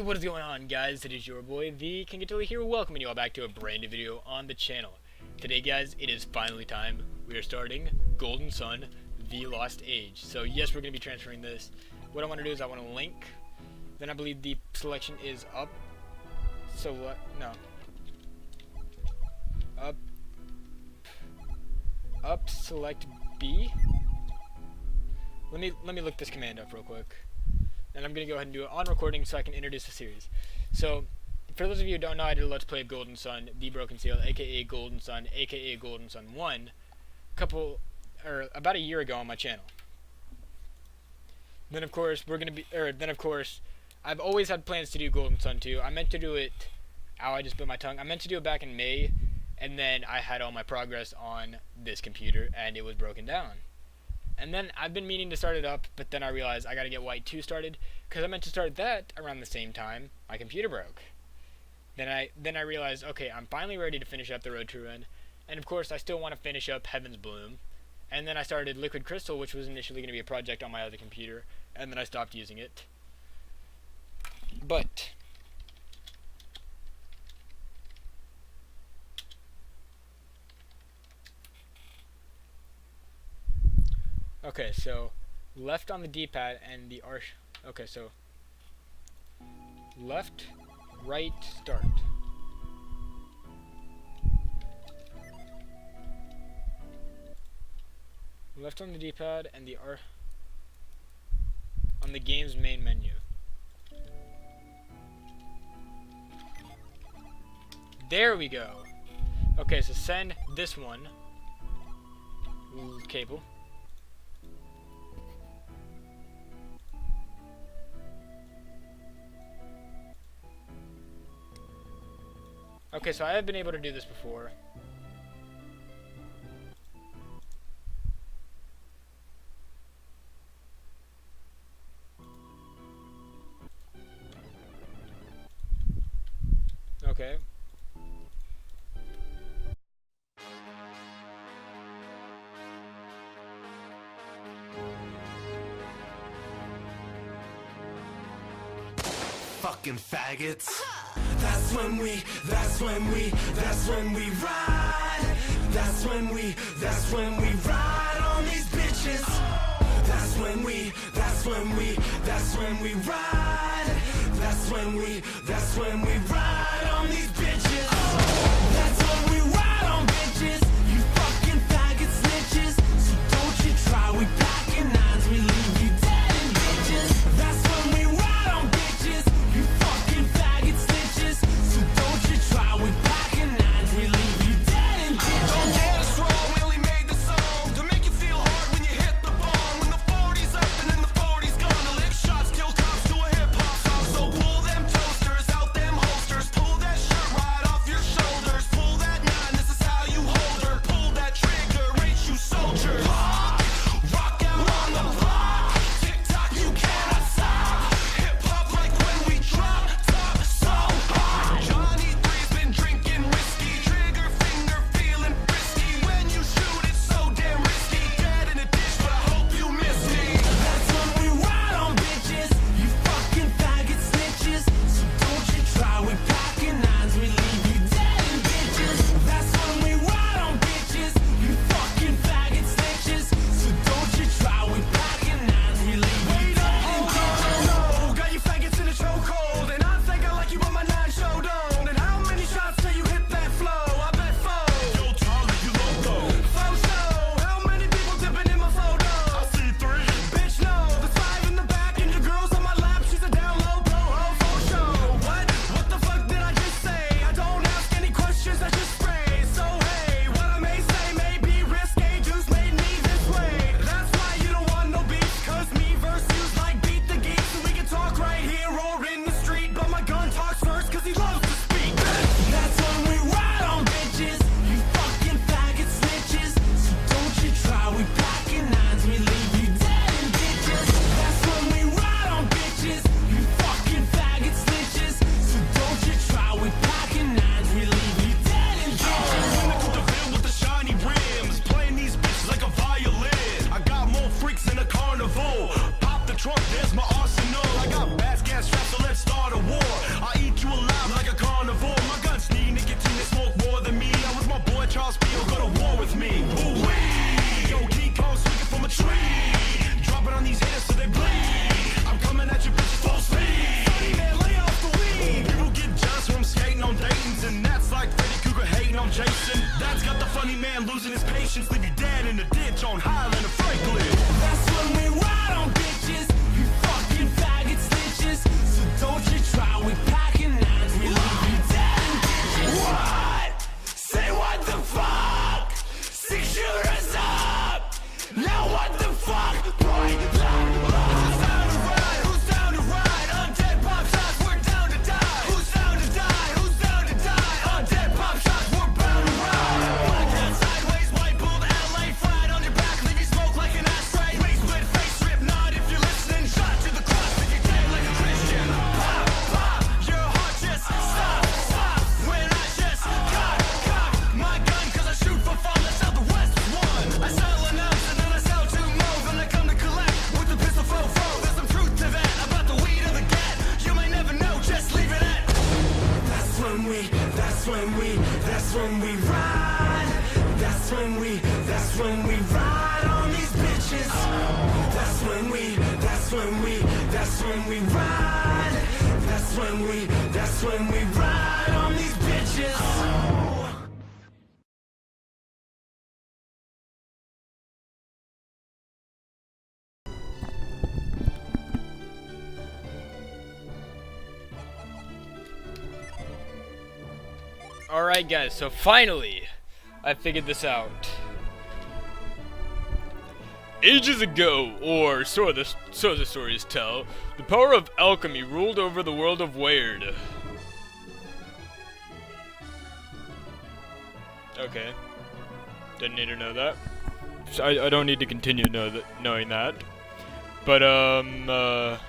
what is going on, guys? It is your boy, the King Attila here, welcoming you all back to a brand new video on the channel. Today, guys, it is finally time. We are starting Golden Sun, The Lost Age. So, yes, we're going to be transferring this. What I want to do is I want to link. Then I believe the selection is up. So, what? No. Up, select B. Let me look this command up real quick. And I'm going to go ahead and do it on recording so I can introduce the series. So, for those of you who don't know, I did a Let's Play of Golden Sun, The Broken Seal, aka Golden Sun, aka Golden Sun 1, about a year ago on my channel. Then of course, I've always had plans to do Golden Sun 2. I meant to do it, I just bit my tongue. I meant to do it back in May, and then I had all my progress on this computer, and it was broken down. And then I've been meaning to start it up, but then I realized I gotta get White 2 started, because I meant to start that around the same time my computer broke. Then I realized, okay, I'm finally ready to finish up the Road to Ruin, and of course I still want to finish up Heaven's Bloom. And then I started Liquid Crystal, which was initially going to be a project on my other computer, and then I stopped using it. But okay, so left on the D-pad and the arch. Okay, so left, right, start. Left on the D-pad and the R on the game's main menu. There we go. Okay, so send this one cable. Okay, so I have been able to do this before. Okay. Fucking faggots. That's when we ride. That's when we ride on these bitches. That's when we ride. That's when we ride on these bitches. That's when we ride on bitches. You fucking faggot snitches. So don't you try, we back in nines, we leave you dead in bitches. That's when we ride on bitches. You fucking faggot snitches. So don't you try, we back in nines, we leave you dead in bitches. Don't get us wrong, we only made the song to make you feel hard when you hit the bomb. When the 40's up and then the 40's gone, to lick shots, kill cops to a hip hop song. So pull them toasters out them holsters, pull vengeance, leave you dead in a ditch on Highland and Franklin. That's when we ride on bitches, you fucking faggot snitches. So don't you try, we packing nines, we leave you dead in ditches. What? Say what the fuck? 6 shooters up. Now what the fuck? Point blank. Who's down to ride? Who's down to ride? Undead pop shots, we're down to die. Who's down to die? Who's down to die? Undead pop shots, we're bound to ride. Black hat sideways, white bull, LA fried on your back, leave you smoke like an ashtray. Race split, face strip, nod if you're listening. Shot to the cross, if you're dead like a Christian. Pop, pop, your heart just stop, stop. When I just cock my gun, cause I shoot for fun. That's how the West won. I sell an ounce and then I sell 2 more. Then I come to collect with the pistol fo-fo. There's some truth to that about the weed or the gat. You may never know, just leave it at. That's when we ride. That's when we ride on these bitches. That's when we ride. That's when we ride on these bitches. Alright guys, so finally, I figured this out. Ages ago, or so the stories tell, the power of alchemy ruled over the world of Weird. Okay. Didn't need to know that. So I don't need to continue knowing that. But, oh,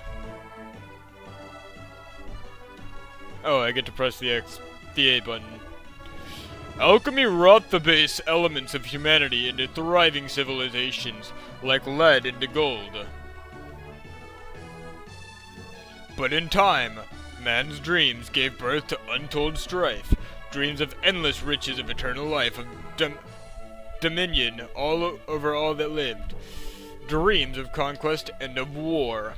I get to press the A button. Alchemy wrought the base elements of humanity into thriving civilizations, like lead into gold. But in time, man's dreams gave birth to untold strife, dreams of endless riches of eternal life, of dominion over all that lived, dreams of conquest and of war.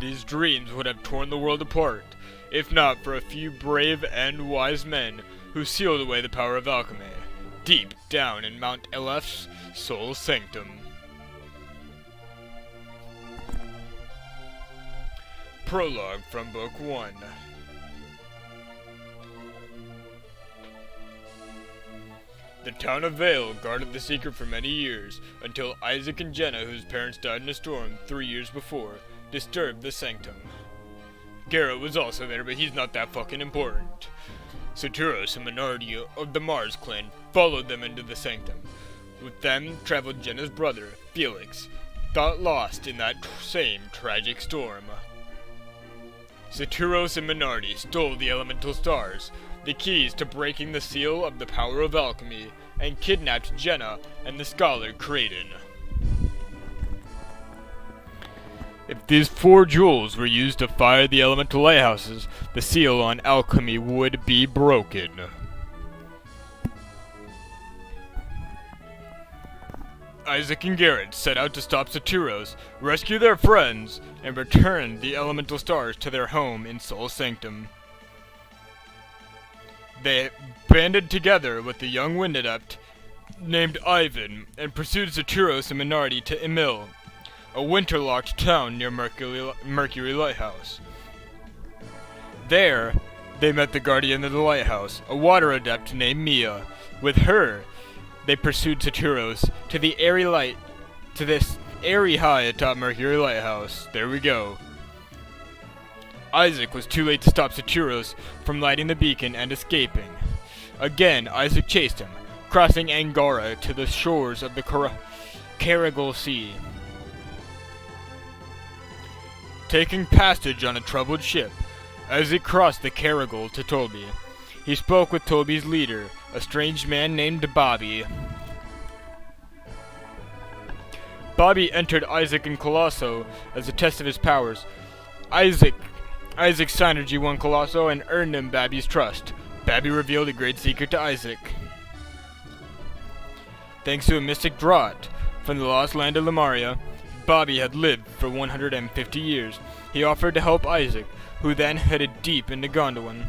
These dreams would have torn the world apart, if not for a few brave and wise men who sealed away the power of alchemy, deep down in Mount Eleph's soul sanctum. Prologue from Book 1. The town of Vale guarded the secret for many years, until Isaac and Jenna, whose parents died in a storm 3 years before, disturbed the sanctum. Garrett was also there, but he's not that fucking important. Saturos, a minority of the Mars clan, followed them into the sanctum. With them traveled Jenna's brother, Felix, got lost in that same tragic storm. Saturos and Minardi stole the elemental stars, the keys to breaking the seal of the power of alchemy, and kidnapped Jenna and the scholar Kraden. If these 4 jewels were used to fire the elemental lighthouses, the seal on alchemy would be broken. Isaac and Garrett set out to stop Saturos, rescue their friends, and return the elemental stars to their home in Soul Sanctum. They banded together with a young wind adept named Ivan and pursued Saturos and Minardi to Emil, a winterlocked town near Mercury Lighthouse. There, they met the guardian of the lighthouse, a water adept named Mia. With her, they pursued Saturos to this airy high atop Mercury Lighthouse. There we go. Isaac was too late to stop Saturos from lighting the beacon and escaping. Again, Isaac chased him, crossing Angara to the shores of the Carrigal Sea. Taking passage on a troubled ship, Isaac crossed the Carrigal to Toby. He spoke with Toby's leader, a strange man named Bobby. Bobby entered Isaac and Colosso as a test of his powers. Isaac synergy won Colosso and earned him Babby's trust. Babby revealed a great secret to Isaac. Thanks to a mystic draught from the lost land of Lemuria, Bobby had lived for 150 years. He offered to help Isaac, who then headed deep into Gondolin.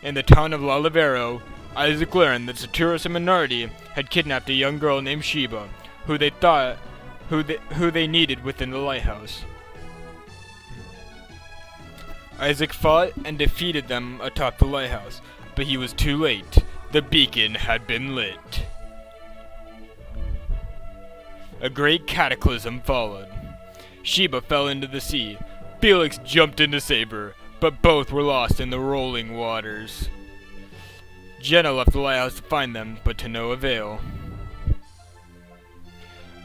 In the town of Lalavero, Isaac learned that Saturas and Minardi had kidnapped a young girl named Sheba, who they needed within the lighthouse. Isaac fought and defeated them atop the lighthouse, but he was too late. The beacon had been lit. A great cataclysm followed. Sheba fell into the sea. Felix jumped in to save her, but both were lost in the rolling waters. Jenna left the lighthouse to find them, but to no avail.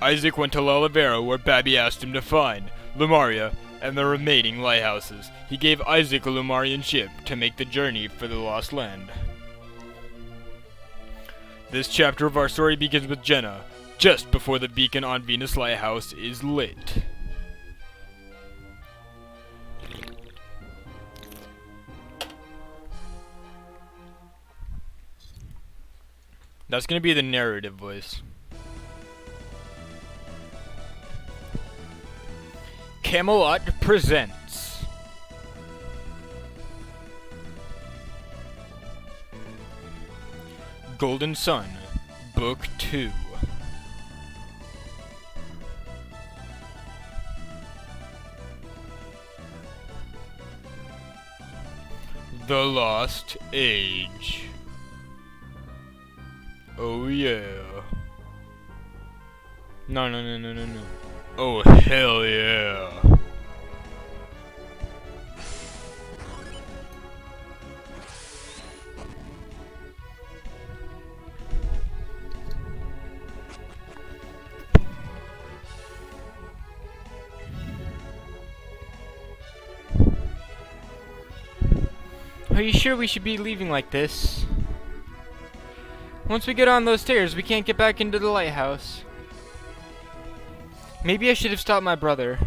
Isaac went to Lalavera, where Babby asked him to find Lumaria and the remaining lighthouses. He gave Isaac a Lumarian ship to make the journey for the Lost Land. This chapter of our story begins with Jenna, just before the beacon on Venus Lighthouse is lit. That's gonna be the narrative voice. Camelot presents Golden Sun, Book 2. The Lost Age. Oh yeah. No. Oh hell yeah. Are you sure we should be leaving like this? Once we get on those stairs, we can't get back into the lighthouse. Maybe I should have stopped my brother.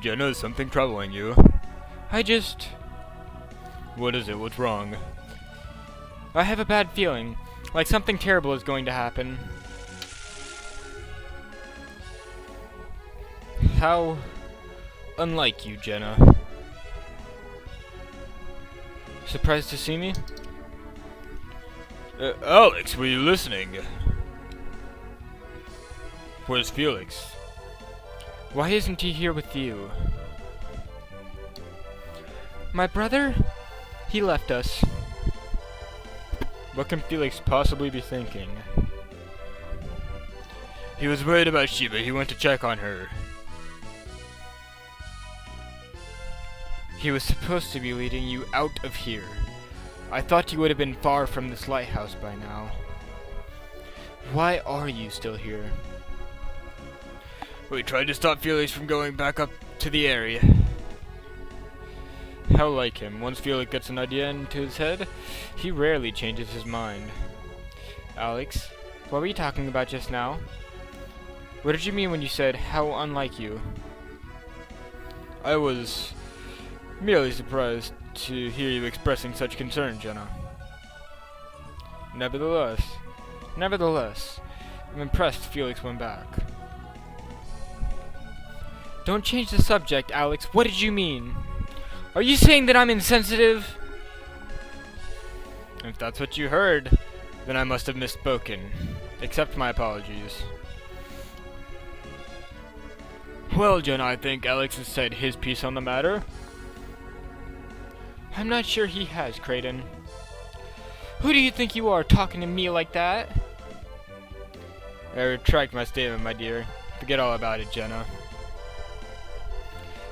Jenna, is something troubling you? What is it? What's wrong? I have a bad feeling, like something terrible is going to happen. How unlike you, Jenna. Surprised to see me? Alex, were you listening? Where's Felix? Why isn't he here with you? My brother? He left us. What can Felix possibly be thinking? He was worried about Sheba. He went to check on her. He was supposed to be leading you out of here. I thought you would have been far from this lighthouse by now. Why are you still here? We tried to stop Felix from going back up to the area. How like him. Once Felix gets an idea into his head, he rarely changes his mind. Alex, what were you talking about just now? What did you mean when you said, how unlike you? I was merely surprised to hear you expressing such concern, Jenna. Nevertheless, I'm impressed Felix went back. Don't change the subject, Alex. What did you mean? Are you saying that I'm insensitive? If that's what you heard, then I must have misspoken. Accept my apologies. Well, Jenna, I think Alex has said his piece on the matter. I'm not sure he has, Kraden. Who do you think you are, talking to me like that? I retract my statement, my dear. Forget all about it, Jenna.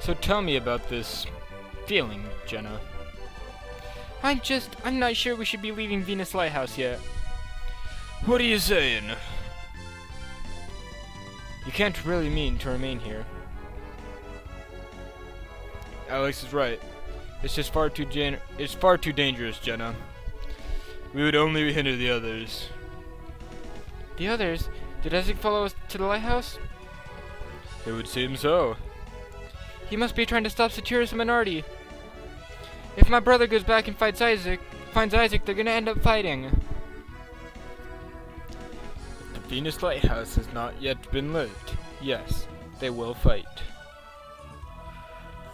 So tell me about this feeling, Jenna. I'm not sure we should be leaving Venus Lighthouse yet. What are you saying? You can't really mean to remain here. Alex is right. It's just far too dangerous, Jenna. We would only hinder the others. The others? Did Isaac follow us to the lighthouse? It would seem so. He must be trying to stop Saturas and Minardi. If my brother goes back and finds Isaac, they're gonna end up fighting. The Venus Lighthouse has not yet been lit. Yes, they will fight.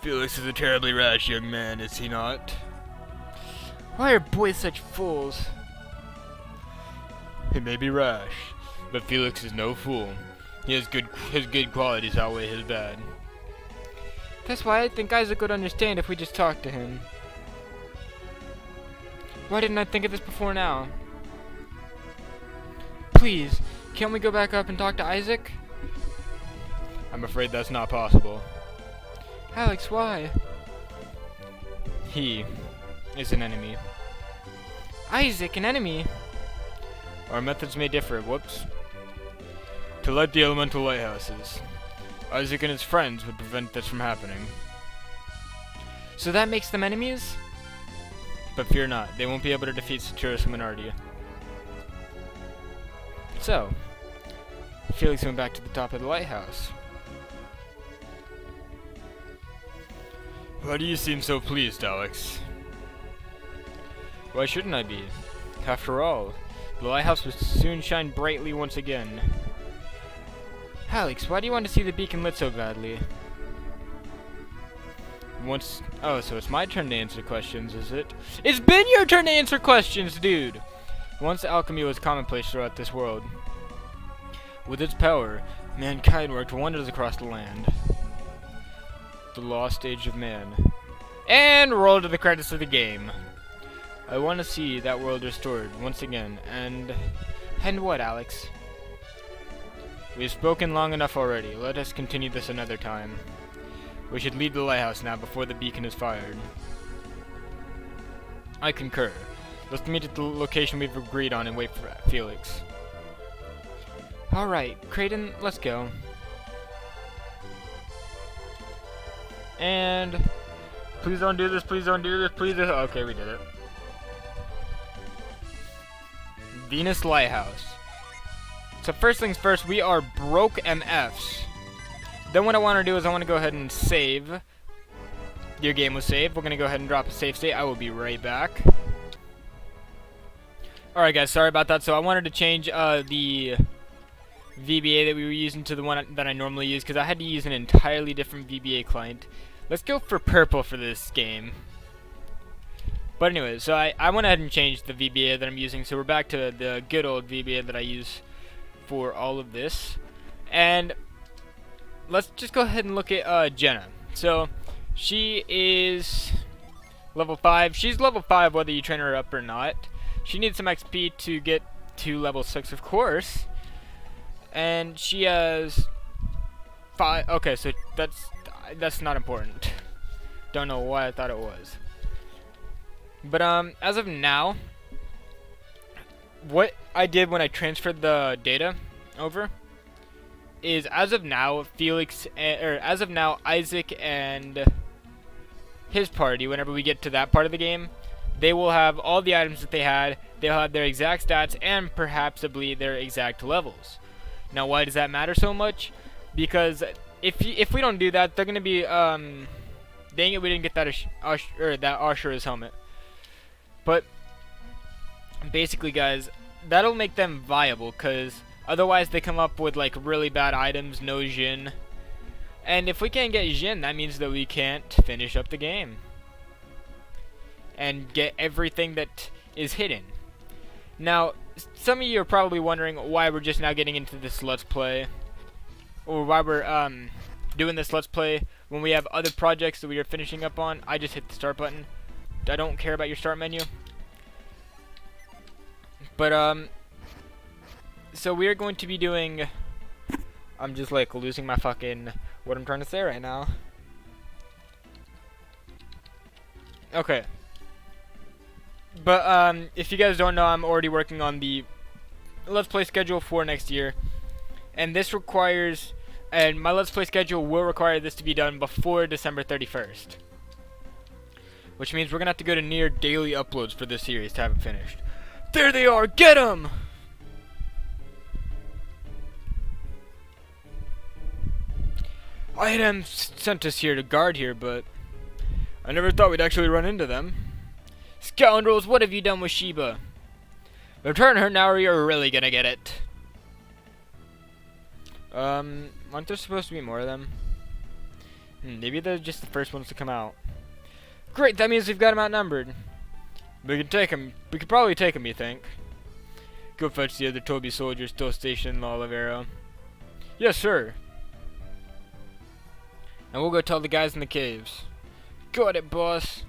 Felix is a terribly rash young man, is he not? Why are boys such fools? He may be rash, but Felix is no fool. His good qualities outweigh his bad. That's why I think Isaac would understand if we just talked to him. Why didn't I think of this before now? Please, can't we go back up and talk to Isaac? I'm afraid that's not possible. Alex, why? He is an enemy. Isaac, an enemy? Our methods may differ. Whoops. To light the elemental lighthouses. Isaac and his friends would prevent this from happening. So that makes them enemies? But fear not, they won't be able to defeat Satura's minority. So, Felix went back to the top of the lighthouse. Why do you seem so pleased, Alex? Why shouldn't I be? After all, the lighthouse will soon shine brightly once again. Alex, why do you want to see the beacon lit so badly? Oh, so it's my turn to answer questions, is it? It's been your turn to answer questions, dude! Once alchemy was commonplace throughout this world. With its power, mankind worked wonders across the land. The lost age of man. And roll to the credits of the game. I want to see that world restored once again, and what, Alex? We've spoken long enough already. Let us continue this another time. We should leave the lighthouse now before the beacon is fired. I concur. Let's meet at the location we've agreed on and wait for Felix. Alright, Creighton, let's go. And please don't do this, please don't do this, please don't. Okay, we did it. Venus Lighthouse. So first things first, we are broke MFs. Then what I want to do is I want to go ahead and save. Your game was saved. We're going to go ahead and drop a save state. I will be right back. Alright guys, sorry about that. So I wanted to change the VBA that we were using to the one that I normally use, because I had to use an entirely different VBA client. Let's go for purple for this game. But anyway, so I went ahead and changed the VBA that I'm using, so we're back to the good old VBA that I use for all of this. And let's just go ahead and look at Jenna. So she is level 5. She's level 5 whether you train her up or not. She needs some XP to get to level 6, of course. And she has 5. Okay, so that's not important. Don't know why I thought it was. But as of now, what I did when I transferred the data over is, as of now, Isaac and his party, whenever we get to that part of the game, they will have all the items that they had. They'll have their exact stats and perhaps their exact levels. Now, why does that matter so much? Because if we don't do that, they're gonna be dang it, we didn't get that that Ashura's helmet. But basically, guys, that'll make them viable, because otherwise they come up with like really bad items, no Jin. And if we can't get Jin, that means that we can't finish up the game and get everything that is hidden. Now, some of you are probably wondering why we're just now getting into this Let's Play, or why we're doing this Let's Play when we have other projects that we are finishing up on. I just hit the start button. I don't care about your start menu. But so we are going to be doing, I'm just like losing my fucking what I'm trying to say right now. Okay. But if you guys don't know, I'm already working on the Let's Play schedule for next year. And this requires, and my Let's Play schedule will require this to be done before December 31st. Which means we're going to have to go to near daily uploads for this series to have it finished. There they are! Get 'em! IDM sent us here to guard here, but I never thought we'd actually run into them. Scoundrels, what have you done with Sheba? Return her now or you're really gonna get it. Aren't there supposed to be more of them? Maybe they're just the first ones to come out. Great, that means we've got them outnumbered. We can take them. We could probably take them, you think? Go fetch the other Toby soldiers still stationed in Olivero. Yes, sir. And we'll go tell the guys in the caves. Got it, boss.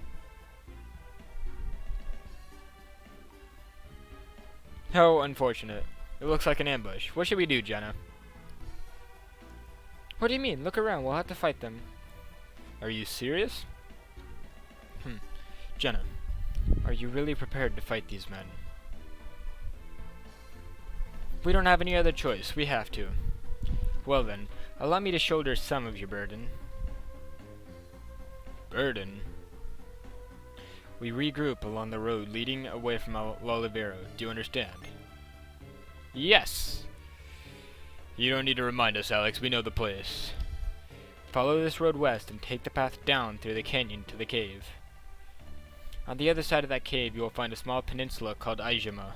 How unfortunate. It looks like an ambush. What should we do, Jenna? What do you mean? Look around. We'll have to fight them. Are you serious? Jenna, are you really prepared to fight these men? We don't have any other choice. We have to. Well then, allow me to shoulder some of your burden. Burden? We regroup along the road leading away from Olivero. Do you understand? Yes! You don't need to remind us, Alex. We know the place. Follow this road west and take the path down through the canyon to the cave. On the other side of that cave, you will find a small peninsula called Aijima.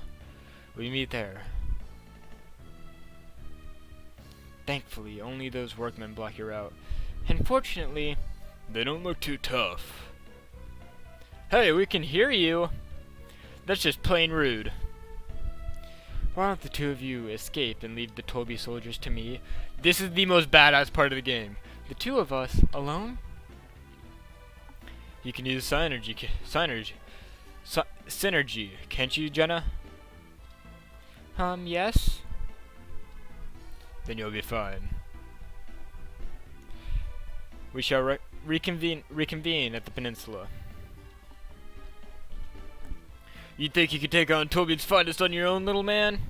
We meet there. Thankfully, only those workmen block your route. Unfortunately, they don't look too tough. Hey, we can hear you! That's just plain rude. Why don't the two of you escape and leave the Toby soldiers to me? This is the most badass part of the game. The two of us, alone? You can use synergy, can't you, Jenna? Yes? Then you'll be fine. We shall reconvene at the peninsula. You think you could take on Toby's finest on your own, little man?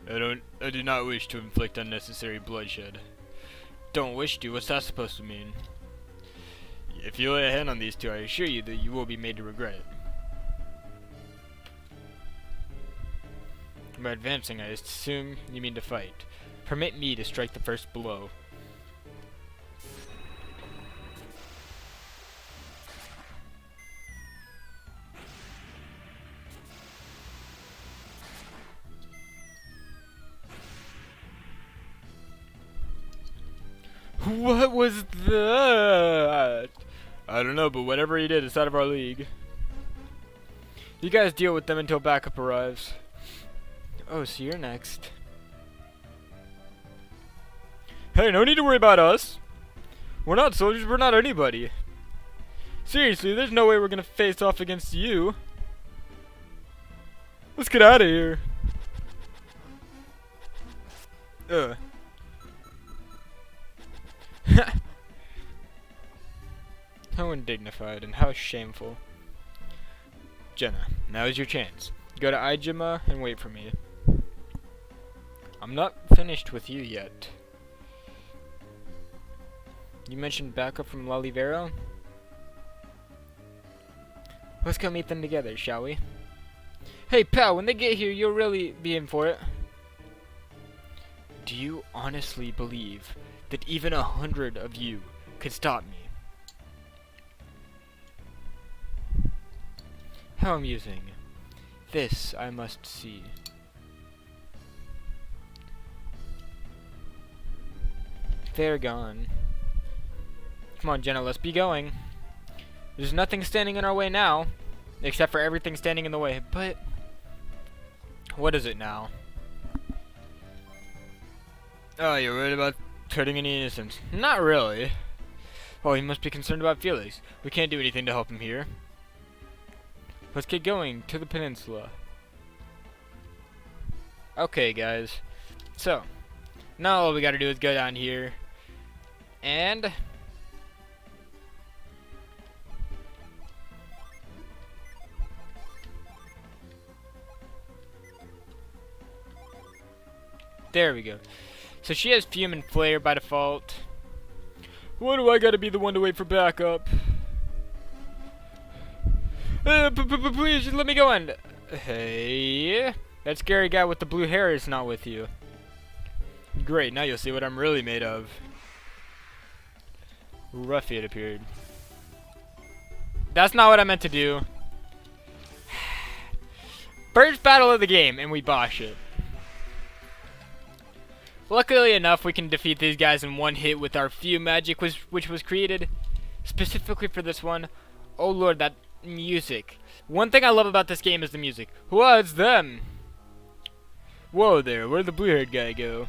I do not wish to inflict unnecessary bloodshed. Don't wish to? What's that supposed to mean? If you lay a hand on these two, I assure you that you will be made to regret it. By advancing, I assume you mean to fight. Permit me to strike the first blow. What was that? I don't know, but whatever he did, it's out of our league. You guys deal with them until backup arrives. Oh, so you're next. Hey, no need to worry about us. We're not soldiers, we're not anybody. Seriously, there's no way we're gonna face off against you. Let's get out of here. How undignified and how shameful. Jenna, now is your chance. Go to Aijima and wait for me. I'm not finished with you yet. You mentioned backup from Olivero? Let's go meet them together, shall we? Hey pal, when they get here, you'll really be in for it. Do you honestly believe that even 100 of you could stop me? How amusing. This I must see. They're gone. Come on, Jenna, let's be going. There's nothing standing in our way now, except for everything standing in the way. But what is it now? Oh, you're worried about hurting any innocents? Not really. Oh, he must be concerned about Felix. We can't do anything to help him here. Let's get going to the peninsula. Okay, guys. So, now all we gotta do is go down here. And there we go. So she has Fume and Flare by default. Why do I gotta be the one to wait for backup? Please, just let me go in. Hey, that scary guy with the blue hair is not with you. Great, now you'll see what I'm really made of. Ruffian appeared. That's not what I meant to do. First battle of the game, and we bosh it. Luckily enough, we can defeat these guys in one hit with our Fume magic, which was created specifically for this one. Oh lord, that music. One thing I love about this game is the music. What's them? Whoa there, where'd the blue-haired guy go?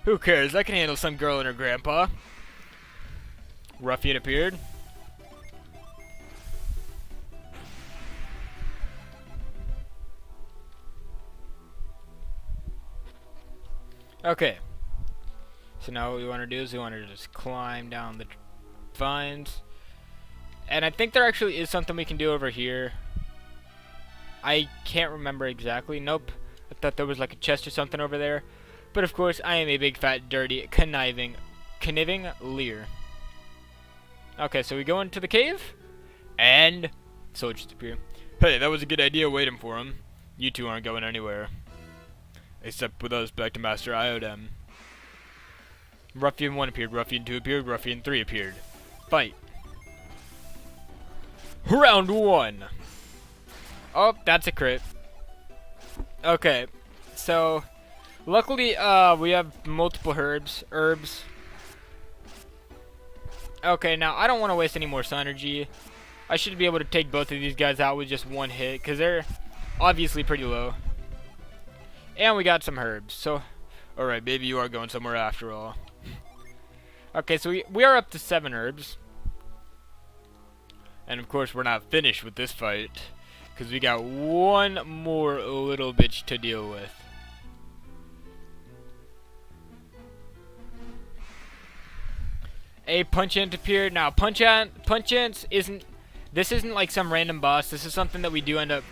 Who cares? I can handle some girl and her grandpa. Ruffian appeared. Okay. So now what we want to do is we want to just climb down the vines. And I think there actually is something we can do over here. I can't remember exactly. Nope. I thought there was like a chest or something over there. But of course, I am a big, fat, dirty, conniving leer. Okay, so we go into the cave. And soldiers appear. Hey, that was a good idea waiting for him. You two aren't going anywhere. Except with us back to Master Iodem. Ruffian 1 appeared, Ruffian 2 appeared, Ruffian 3 appeared. Fight. Round 1. Oh, that's a crit. Okay, so luckily we have multiple herbs. Okay, now I don't want to waste any more synergy. I should be able to take both of these guys out with just one hit, because they're obviously pretty low. And we got some herbs, so alright, maybe you are going somewhere after all. Okay, so we are up to 7 herbs. And of course we're not finished with this fight, because we got one more little bitch to deal with. A punch ant appeared. Now punch ants isn't like some random boss. This is something that we do end up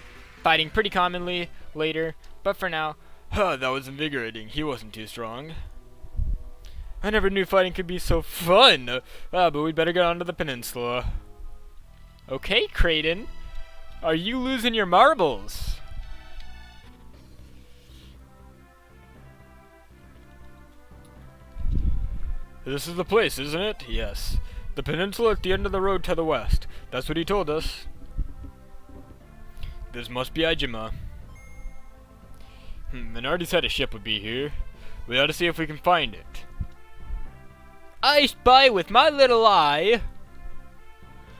fighting pretty commonly later. But for now, that was invigorating. He wasn't too strong. I never knew fighting could be so fun. But we'd better get onto the peninsula. Okay, Kraden. Are you losing your marbles? This is the place, isn't it? Yes. The peninsula at the end of the road to the west. That's what he told us. This must be Ijima. Minardi said a ship would be here. We ought to see if we can find it. I spy with my little eye.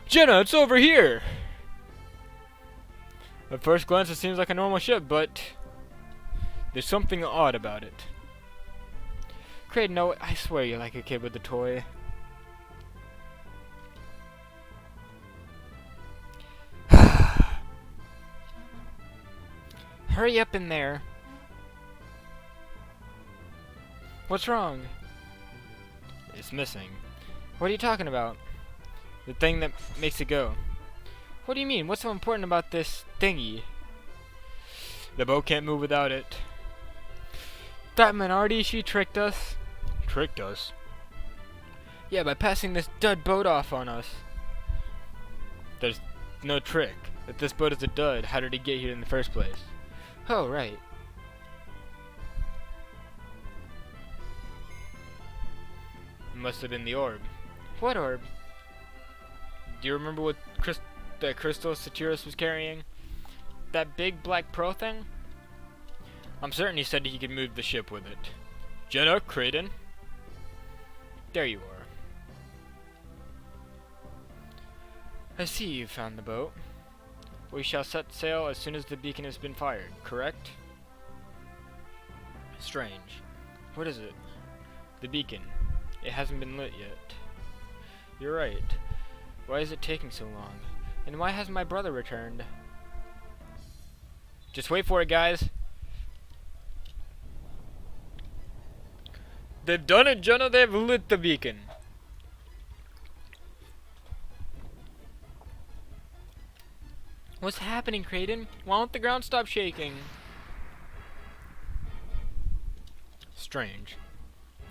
Jenna, it's over here! At first glance it seems like a normal ship, but there's something odd about it. Kraden, no, I swear you're like a kid with a toy. Hurry up in there. What's wrong? It's missing. What are you talking about? The thing that makes it go. What do you mean? What's so important about this thingy? The boat can't move without it. That Minardi, she tricked us. Tricked us? Yeah, by passing this dud boat off on us. There's no trick. If this boat is a dud, how did it get here in the first place? Oh, right. It must have been the orb. What orb? Do you remember what the crystal Satyrus was carrying? That big black pearl thing? I'm certain he said he could move the ship with it. Jenna, Kraden. There you are. I see you found the boat. We shall set sail as soon as the beacon has been fired, correct? Strange. What is it? The beacon. It hasn't been lit yet. You're right. Why is it taking so long? And why hasn't my brother returned? Just wait for it, guys. They've done it, Jenna. They've lit the beacon. What's happening, Kraden? Why won't the ground stop shaking? Strange.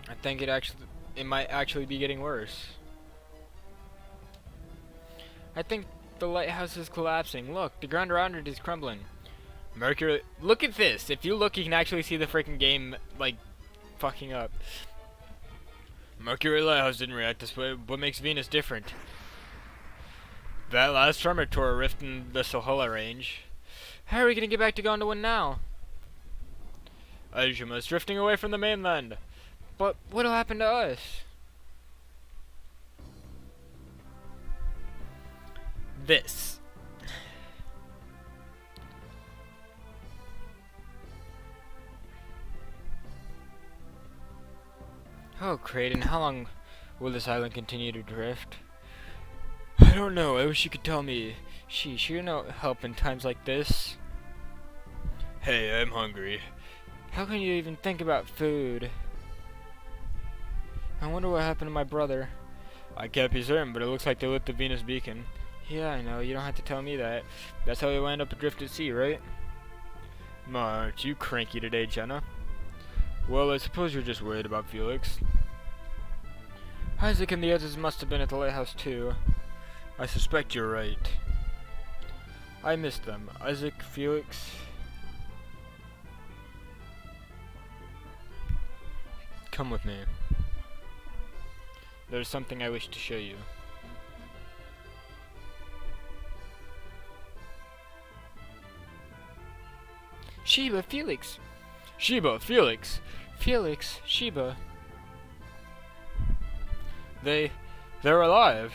I think it might actually be getting worse. I think the lighthouse is collapsing. Look, the ground around it is crumbling. Mercury, look at this. If you look, you can actually see the freaking game, like, fucking up. Mercury Lighthouse didn't react this way. What makes Venus different? That last tremor tore a rift in the Sohola range. How are we gonna get back to Gondolin now? Ajima is drifting away from the mainland. But what'll happen to us? This. Oh, Creighton, how long will this island continue to drift? I don't know. I wish you could tell me. Sheesh, you're no help in times like this. Hey, I'm hungry. How can you even think about food? I wonder what happened to my brother. I can't be certain, but it looks like they lit the Venus beacon. Yeah, I know. You don't have to tell me that. That's how we wound up adrift at sea, right? Ma, aren't you cranky today, Jenna? Well, I suppose you're just worried about Felix. Isaac and the others must have been at the lighthouse too. I suspect you're right. I missed them. Isaac, Felix. Come with me. There's something I wish to show you. Sheba, Felix! Sheba, Felix! Felix, Sheba. They're alive.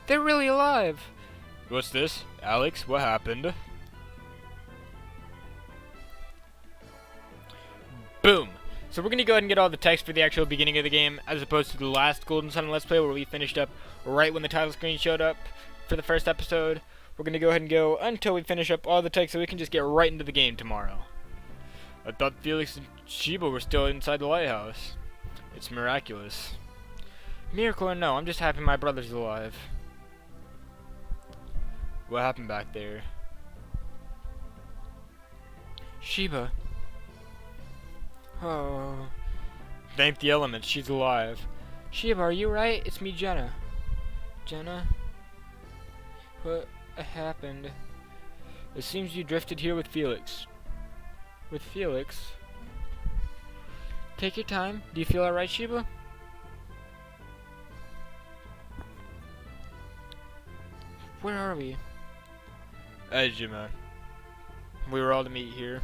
They're really alive. What's this? Alex, what happened? Boom! So we're going to go ahead and get all the text for the actual beginning of the game, as opposed to the last Golden Sun Let's Play where we finished up right when the title screen showed up for the first episode. We're going to go ahead and go until we finish up all the text so we can just get right into the game tomorrow. I thought Felix and Sheba were still inside the lighthouse. It's miraculous. Miracle or no, I'm just happy my brother's alive. What happened back there? Sheba. Oh. Thank the elements, she's alive. Sheba, are you right? It's me, Jenna. Jenna? What happened? It seems you drifted here with Felix. With Felix? Take your time. Do you feel alright, Sheba? Where are we? Ejima. We were all to meet here.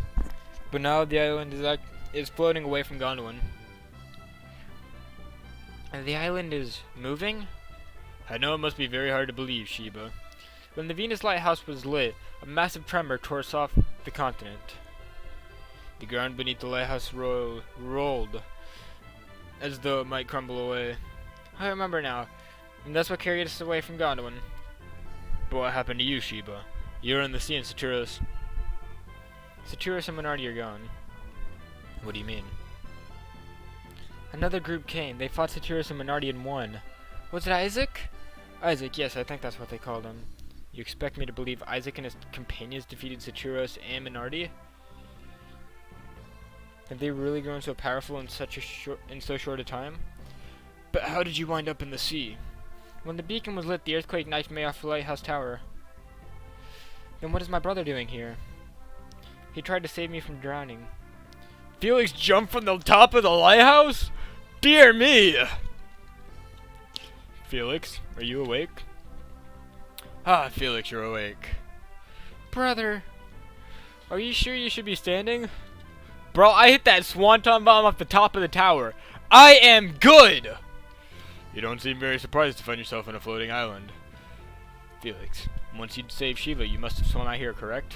But now the island is floating away from Gondolin. And the island is moving? I know it must be very hard to believe, Sheba. When the Venus lighthouse was lit, a massive tremor tore off the continent. The ground beneath the lighthouse rolled as though it might crumble away. I remember now, and that's what carried us away from Gondolin. But what happened to you, Sheba? You were in the sea in Satyrus. Satyrus and Minardi are gone. What do you mean? Another group came. They fought Satyrus and Minardi and won. Was it Isaac? Isaac, yes, I think that's what they called him. You expect me to believe Isaac and his companions defeated Satyrus and Minardi? Have they really grown so powerful in so short a time? But how did you wind up in the sea? When the beacon was lit, the earthquake knifed me off the lighthouse tower. Then what is my brother doing here? He tried to save me from drowning. Felix jumped from the top of the lighthouse? Dear me! Felix, are you awake? Ah, Felix, you're awake. Brother, are you sure you should be standing? Bro, I hit that swanton bomb off the top of the tower. I am good! You don't seem very surprised to find yourself on a floating island. Felix, once you'd saved Shiva, you must have swum out here, correct?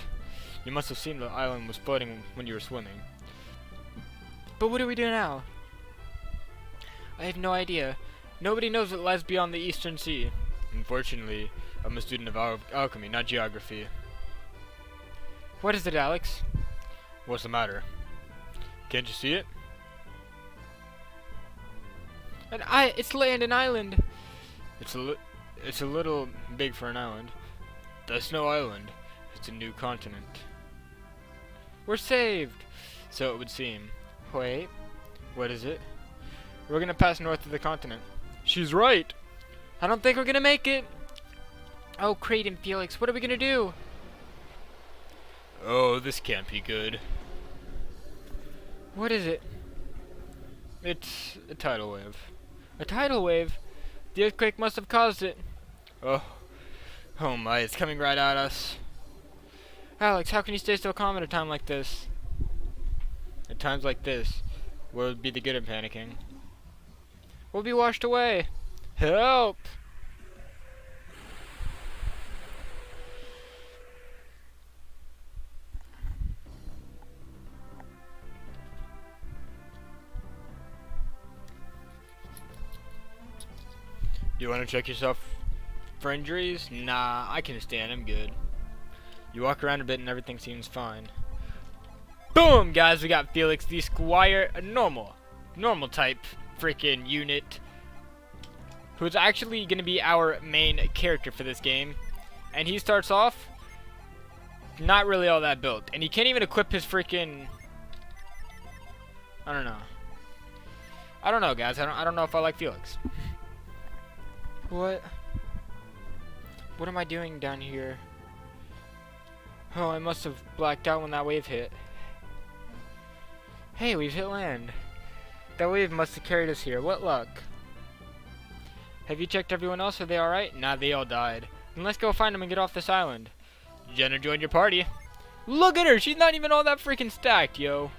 You must have seen the island was floating when you were swimming. But what do we do now? I have no idea. Nobody knows what lies beyond the Eastern Sea. Unfortunately, I'm a student of alchemy, not geography. What is it, Alex? What's the matter? Can't you see it? It's land and island. It's a little big for an island. That's no island. It's a new continent. We're saved! So it would seem. Wait. What is it? We're gonna pass north of the continent. She's right! I don't think we're gonna make it! Oh, Creighton, Felix, what are we gonna do? Oh, this can't be good. What is it? It's a tidal wave. A tidal wave? The earthquake must have caused it. Oh my, it's coming right at us. Alex, how can you stay so calm at a time like this? At times like this, what would be the good of panicking? We'll be washed away. Help! You want to check yourself for injuries? Nah, I can stand. I'm good. You walk around a bit and everything seems fine. Boom, guys, we got Felix the Squire, a normal type freaking unit, who's actually going to be our main character for this game. And he starts off not really all that built, and he can't even equip his freaking, I don't know, guys. I don't know if I like Felix. What am I doing down here? Oh, I must have blacked out when that wave hit. Hey, we've hit land. That wave must have carried us here. What luck. Have you checked everyone else? Are they alright? Nah, they all died. Then let's go find them and get off this island. Jenna joined your party. Look at her! She's not even all that freaking stacked, yo.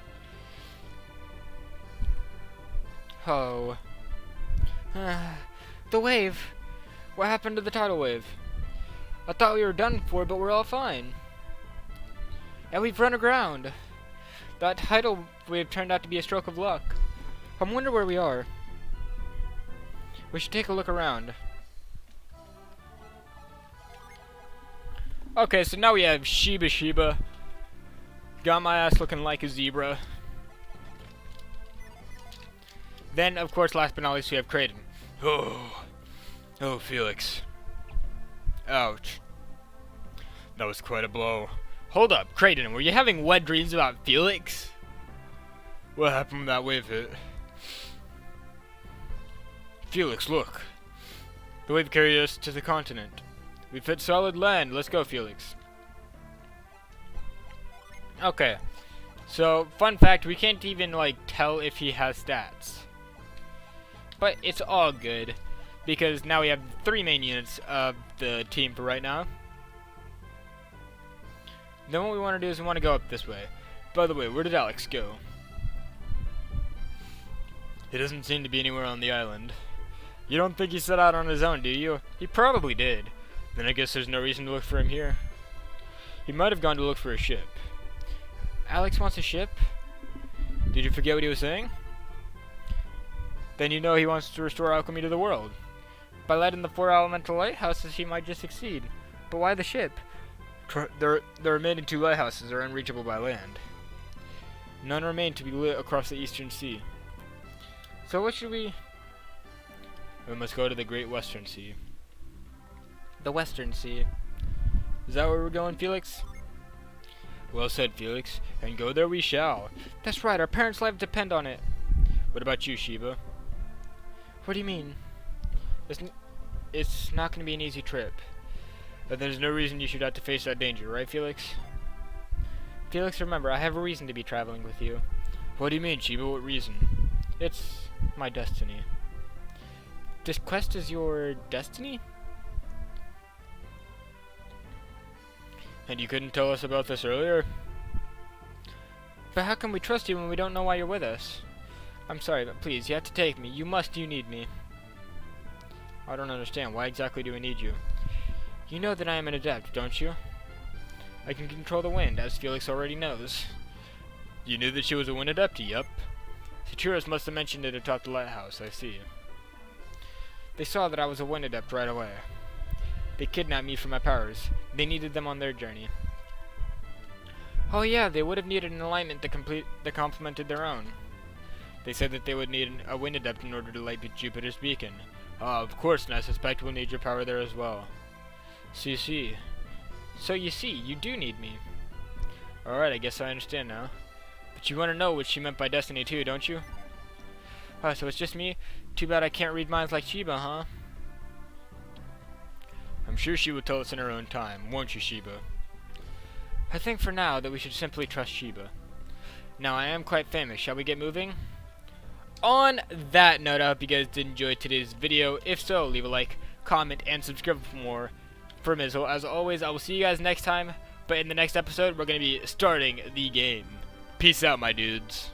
Oh. The wave. What happened to the tidal wave? I thought we were done for, but we're all fine. And we've run aground. That tidal wave turned out to be a stroke of luck. I wonder where we are. We should take a look around. Okay, so now we have Shiba. Got my ass looking like a zebra. Then, of course, last but not least, we have Kraden. Oh, Felix. Ouch. That was quite a blow. Hold up, Kraden, were you having wet dreams about Felix? What happened when that wave hit? Felix, look. The wave carried us to the continent. We've hit solid land. Let's go, Felix. Okay. So, fun fact, we can't even, like, tell if he has stats. But it's all good, because now we have 3 main units of the team for right now. Then what we want to do is we want to go up this way. By the way, where did Alex go? He doesn't seem to be anywhere on the island. You don't think he set out on his own, do you? He probably did. Then I guess there's no reason to look for him here. He might have gone to look for a ship. Alex wants a ship? Did you forget what he was saying? Then you know he wants to restore alchemy to the world. By lighting the 4 elemental lighthouses, he might just succeed. But why the ship? The remaining 2 lighthouses are unreachable by land. None remain to be lit across the eastern sea. So what should we... We must go to the Great Western Sea. The Western Sea. Is that where we're going, Felix? Well said, Felix. And go there we shall. That's right, our parents' lives depend on it. What about you, Shiba? What do you mean? It's not going to be an easy trip. But there's no reason you should have to face that danger, right, Felix? Felix, remember, I have a reason to be traveling with you. What do you mean, Shiba? What reason? It's my destiny. This quest is your destiny? And you couldn't tell us about this earlier? But how can we trust you when we don't know why you're with us? I'm sorry, but please, you have to take me. You need me. I don't understand. Why exactly do we need you? You know that I am an adept, don't you? I can control the wind, as Felix already knows. You knew that she was a wind adept? Yup. Sachiros must have mentioned it atop the lighthouse, I see. They saw that I was a wind adept right away. They kidnapped me for my powers. They needed them on their journey. Oh yeah, they would have needed an alignment that complemented their own. They said that they would need a wind adept in order to light Jupiter's beacon. Of course, and I suspect we'll need your power there as well. So you see, you do need me. Alright, I guess I understand now. But you want to know what she meant by destiny too, don't you? Oh, so it's just me? Too bad I can't read minds like Shiba, huh? I'm sure she will tell us in her own time, won't you, Shiba? I think for now that we should simply trust Shiba. Now, I am quite famous. Shall we get moving? On that note, I hope you guys did enjoy today's video. If so, leave a like, comment, and subscribe for more for Mizzle. As always, I will see you guys next time. But in the next episode, we're going to be starting the game. Peace out, my dudes.